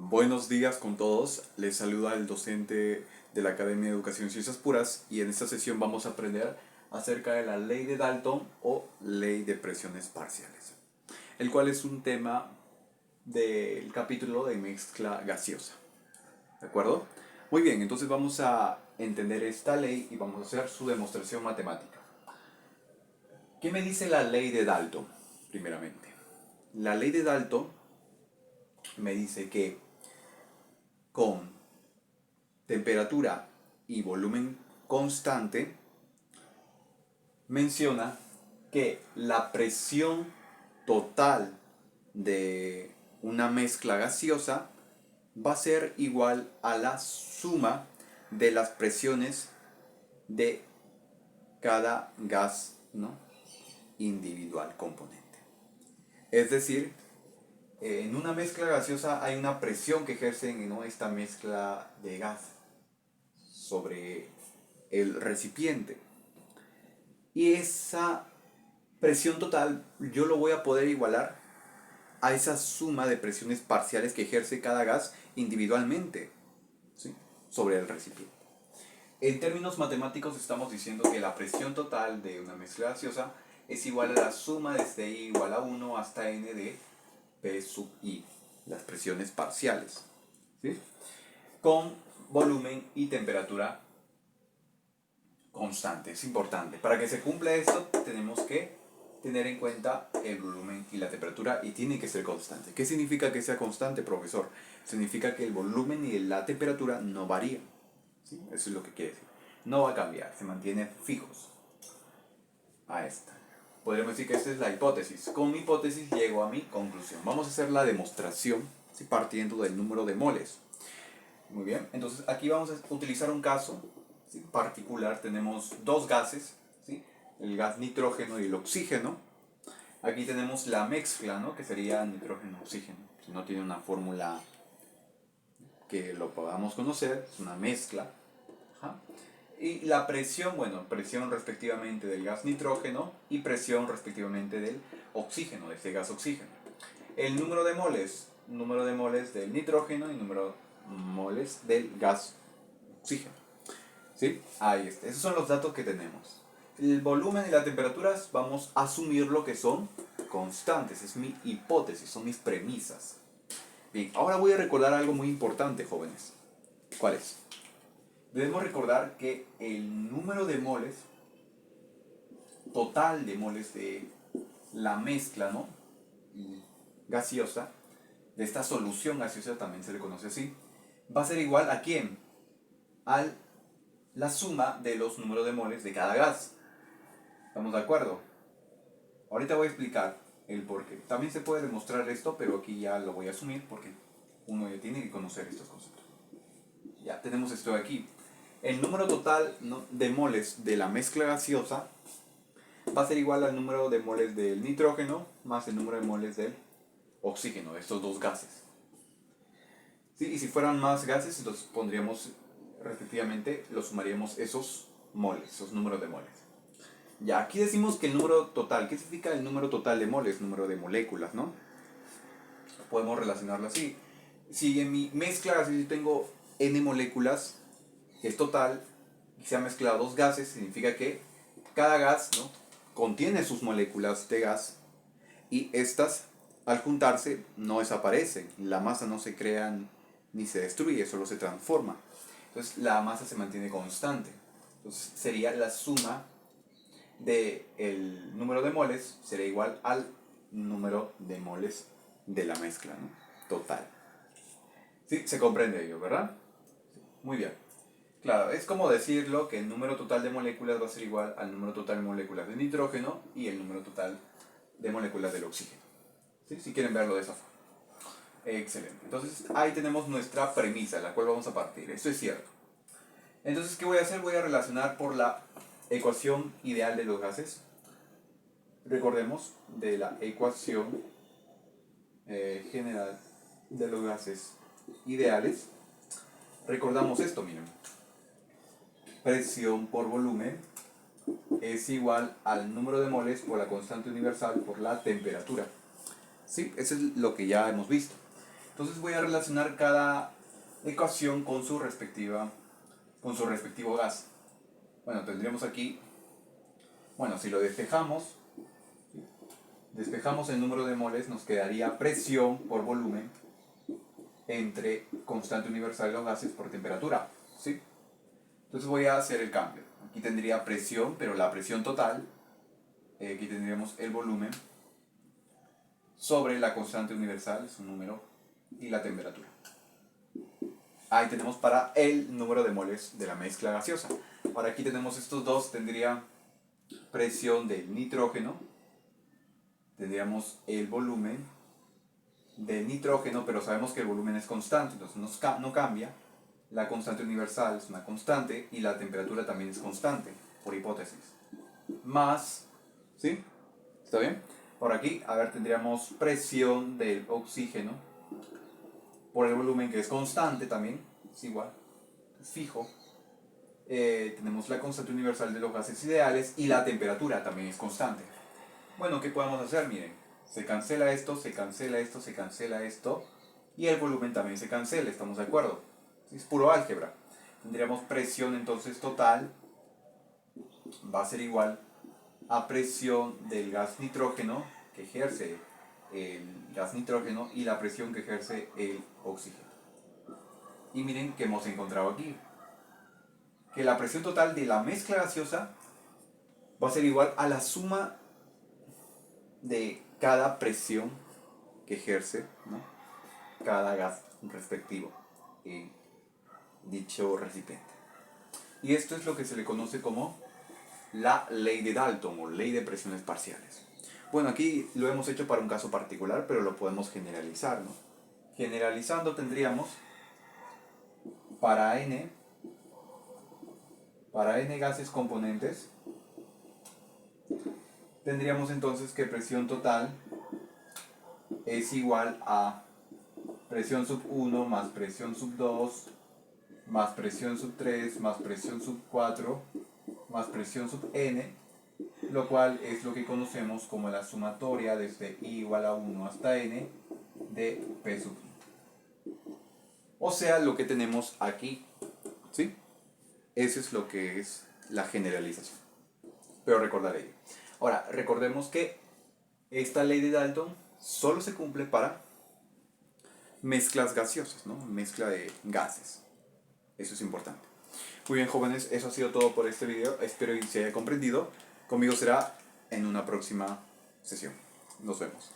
Buenos días con todos, les saluda el docente de la Academia de Educación y Ciencias Puras y en esta sesión vamos a aprender acerca de la ley de Dalton o ley de presiones parciales, el cual es un tema del capítulo de mezcla gaseosa. ¿De acuerdo? Muy bien, entonces vamos a entender esta ley y vamos a hacer su demostración matemática. ¿Qué me dice la ley de Dalton? Primeramente, la ley de Dalton me dice que con temperatura y volumen constante, menciona que la presión total de una mezcla gaseosa va a ser igual a la suma de las presiones de cada gas, ¿no?, individual componente. Es decir, en una mezcla gaseosa hay una presión que ejerce, ¿no?, esta mezcla de gas sobre el recipiente. Y esa presión total yo lo voy a poder igualar a esa suma de presiones parciales que ejerce cada gas individualmente, ¿sí?, sobre el recipiente. En términos matemáticos estamos diciendo que la presión total de una mezcla gaseosa es igual a la suma desde I igual a 1 hasta N de P sub I, las presiones parciales, ¿sí?, con volumen y temperatura constante. Es importante. Para que se cumpla esto tenemos que tener en cuenta el volumen y la temperatura y tiene que ser constante. ¿Qué significa que sea constante, profesor? Significa que el volumen y la temperatura no varían, ¿sí? Eso es lo que quiere decir. No va a cambiar, se mantienen fijos. A esta. Podríamos decir que esta es la hipótesis. Con mi hipótesis llego a mi conclusión. Vamos a hacer la demostración, ¿sí?, partiendo del número de moles. Muy bien, entonces aquí vamos a utilizar un caso, ¿sí?, particular. Tenemos dos gases, ¿sí?, el gas nitrógeno y el oxígeno. Aquí tenemos la mezcla, ¿no?, que sería nitrógeno-oxígeno. Si no tiene una fórmula que lo podamos conocer, es una mezcla. Ajá. Y la presión, bueno, presión respectivamente del gas nitrógeno y presión respectivamente del oxígeno, de este gas oxígeno. El número de moles del nitrógeno y número de moles del gas oxígeno. ¿Sí? Ahí está. Esos son los datos que tenemos. El volumen y la temperatura vamos a asumir lo que son constantes. Es mi hipótesis, son mis premisas. Bien, ahora voy a recordar algo muy importante, jóvenes. ¿Cuál es? Debemos recordar que el número de moles, total de moles de la mezcla, ¿no?, gaseosa, de esta solución gaseosa, también se le conoce así, va a ser igual ¿a quién? A la suma de los números de moles de cada gas. ¿Estamos de acuerdo? Ahorita voy a explicar el porqué. También se puede demostrar esto, pero aquí ya lo voy a asumir porque uno ya tiene que conocer estos conceptos. Ya tenemos esto de aquí. El número total, ¿no?, de moles de la mezcla gaseosa va a ser igual al número de moles del nitrógeno más el número de moles del oxígeno, de estos dos gases. ¿Sí? Y si fueran más gases, entonces pondríamos respectivamente, lo sumaríamos esos moles, esos números de moles. Ya, aquí decimos que el número total, ¿qué significa el número total de moles? Número de moléculas, ¿no? Podemos relacionarlo así. Si en mi mezcla, si tengo n moléculas, que es total, y se han mezclado dos gases, significa que cada gas, ¿no?, contiene sus moléculas de gas y estas, al juntarse, no desaparecen. La masa no se crea ni se destruye, solo se transforma. Entonces la masa se mantiene constante. Entonces sería la suma del número de moles, sería igual al número de moles de la mezcla, ¿no?, total. ¿Sí? Se comprende ello, ¿verdad? Muy bien. Claro, es como decirlo que el número total de moléculas va a ser igual al número total de moléculas de nitrógeno y el número total de moléculas del oxígeno. ¿Sí? Si quieren verlo de esa forma. Excelente. Entonces ahí tenemos nuestra premisa, la cual vamos a partir. Esto es cierto. Entonces, ¿qué voy a hacer? Voy a relacionar por la ecuación ideal de los gases. Recordemos de la ecuación general de los gases ideales. Recordamos esto, miren. Presión por volumen es igual al número de moles por la constante universal por la temperatura. ¿Sí? Eso es lo que ya hemos visto. Entonces voy a relacionar cada ecuación con su respectivo gas. Bueno, tendríamos aquí, bueno, si lo despejamos el número de moles, nos quedaría presión por volumen entre constante universal de los gases por temperatura, ¿sí? Entonces voy a hacer el cambio. Aquí tendría presión, pero la presión total, aquí tendríamos el volumen sobre la constante universal, es un número, y la temperatura. Ahí tenemos para el número de moles de la mezcla gaseosa. Ahora aquí tenemos estos dos, tendría presión del nitrógeno, tendríamos el volumen del nitrógeno, pero sabemos que el volumen es constante, entonces no cambia. La constante universal es una constante y la temperatura también es constante, por hipótesis. Más, ¿sí? ¿Está bien? Por aquí, a ver, tendríamos presión del oxígeno por el volumen, que es constante también, es igual, es fijo. Tenemos la constante universal de los gases ideales y la temperatura también es constante. Bueno, ¿qué podemos hacer? Miren, se cancela esto, se cancela esto, se cancela esto, y el volumen también se cancela, ¿estamos de acuerdo? Es puro álgebra. Tendríamos presión entonces total, va a ser igual a presión del gas nitrógeno que ejerce el gas nitrógeno y la presión que ejerce el oxígeno. Y miren que hemos encontrado aquí que la presión total de la mezcla gaseosa va a ser igual a la suma de cada presión que ejerce, ¿no?, cada gas respectivo en dicho recipiente. Y esto es lo que se le conoce como la ley de Dalton o ley de presiones parciales. Bueno, aquí lo hemos hecho para un caso particular, pero lo podemos generalizar, ¿no? Generalizando tendríamos para n gases componentes, tendríamos entonces que presión total es igual a presión sub 1 más presión sub 2 más presión sub 3 más presión sub 4 más presión sub n, lo cual es lo que conocemos como la sumatoria desde i igual a 1 hasta n de P sub i. O sea, lo que tenemos aquí, ¿sí? Eso es lo que es la generalización. Pero recordar ello. Ahora, recordemos que esta ley de Dalton solo se cumple para mezclas gaseosas, ¿no? Mezcla de gases. Eso es importante. Muy bien, jóvenes, eso ha sido todo por este video. Espero que se haya comprendido. Conmigo será en una próxima sesión. Nos vemos.